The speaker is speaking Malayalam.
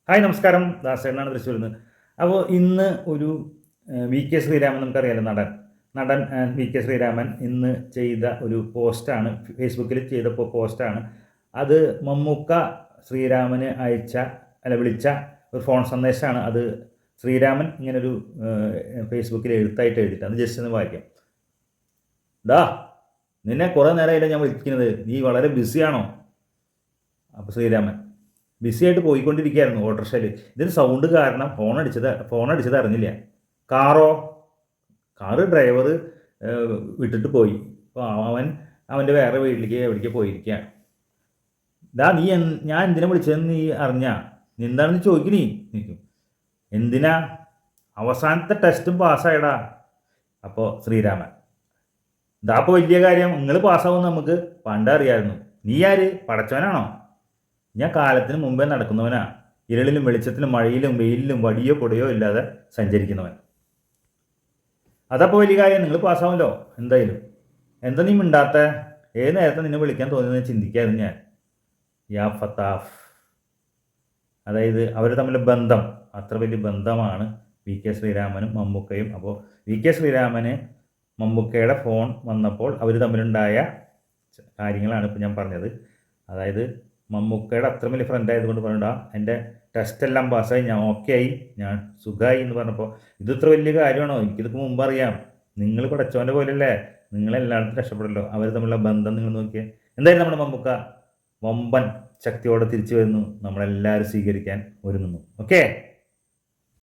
ഹായ് നമസ്കാരം, ദാസേനാണ് തൃശ്ശൂരിൽ നിന്ന്. അപ്പോൾ ഇന്ന് ഒരു വി കെ ശ്രീരാമൻ, നമുക്കറിയാലോ, നടൻ വി കെ ശ്രീരാമൻ ഇന്ന് ചെയ്ത ഒരു പോസ്റ്റാണ്, ഫേസ്ബുക്കിൽ ചെയ്തപ്പോൾ പോസ്റ്റാണ് അത്. മമ്മൂക്ക ശ്രീരാമന് വിളിച്ച ഒരു ഫോൺ സന്ദേശമാണ് അത്. ശ്രീരാമൻ ഇങ്ങനൊരു ഫേസ്ബുക്കിൽ എഴുത്തായിട്ട് എഴുതിയിട്ട് അത് ജസ്റ്റ് ഒന്ന് വായിക്കാം. ഡാ, നിന്നെ കുറേ നേരമായില്ല ഞാൻ വിളിക്കുന്നത്, നീ വളരെ ബിസിയാണോ? അപ്പോൾ ശ്രീരാമൻ: ബിസിയായിട്ട് പോയിക്കൊണ്ടിരിക്കുകയായിരുന്നു ഓട്ടോറിക്ഷയിൽ. ഇതിന് സൗണ്ട് കാരണം ഫോൺ അടിച്ചത് അറിഞ്ഞില്ല. കാറ് ഡ്രൈവർ വിട്ടിട്ട് പോയി. അപ്പോൾ അവൻ്റെ വേറെ വീട്ടിലേക്ക് എവിടേക്ക് പോയിരിക്കുകയാണ്. ഞാൻ എന്തിനാ വിളിച്ചതെന്ന് നീ അറിഞ്ഞാ? നീ എന്താണെന്ന് ചോദിക്കണീ നിൽക്കും. എന്തിനാ? അവസാനത്തെ ടെസ്റ്റും പാസ്സായടാ. അപ്പോൾ ശ്രീരാമൻ: ഇതാപ്പോൾ വലിയ കാര്യം, നിങ്ങൾ പാസ്സാവുമെന്ന് നമുക്ക് പണ്ടറിയായിരുന്നു. നീ ആര്? പടച്ചവനാണോ? ഞാൻ കാലത്തിന് മുമ്പേ നടക്കുന്നവനാ. ഇരുളിലും വെളിച്ചത്തിലും മഴയിലും വെയിലിലും വടിയോ കൊടയോ ഇല്ലാതെ സഞ്ചരിക്കുന്നവൻ. അതപ്പോൾ വലിയ കാര്യം, നിങ്ങൾ പാസ്സാവുമല്ലോ എന്തായാലും. എന്താ നീ മിണ്ടാത്ത? ഏത് നേരത്തെ നിന്നെ വിളിക്കാൻ തോന്നുന്നത് ചിന്തിക്കായിരുന്നു ഞാൻ. യാ ഫത്താഫ്. അതായത് അവർ തമ്മിലുള്ള ബന്ധം അത്ര വലിയ ബന്ധമാണ് വി കെ ശ്രീരാമനും മമ്മൂക്കയും. അപ്പോൾ വി കെ ശ്രീരാമന് മമ്മൂക്കയുടെ ഫോൺ വന്നപ്പോൾ അവർ തമ്മിലുണ്ടായ കാര്യങ്ങളാണ് ഇപ്പോൾ ഞാൻ പറഞ്ഞത്. അതായത് മമ്മൂക്കയുടെ അത്ര വലിയ ഫ്രണ്ട് ആയതുകൊണ്ട് പറഞ്ഞിട്ടാ എൻ്റെ ടെസ്റ്റെല്ലാം പാസ്സായി, ഞാൻ ഓക്കെ ആയി, ഞാൻ സുഖമായി എന്ന് പറഞ്ഞപ്പോൾ ഇത് ഇത്ര വലിയ കാര്യമാണോ? എനിക്കിതൊക്കെ മുമ്പ് അറിയാം. നിങ്ങൾ പഠിച്ചവൻ്റെ പോലെയല്ലേ, നിങ്ങളെല്ലായിടത്തും രക്ഷപ്പെടല്ലോ. അവർ തമ്മിലുള്ള ബന്ധം നിങ്ങൾ നോക്കിയാൽ എന്തായാലും നമ്മുടെ മമ്മൂക്ക വമ്പൻ ശക്തിയോടെ തിരിച്ചു വരുന്നു, നമ്മളെല്ലാവരും സ്വീകരിക്കാൻ ഒരുങ്ങുന്നു. ഓക്കെ.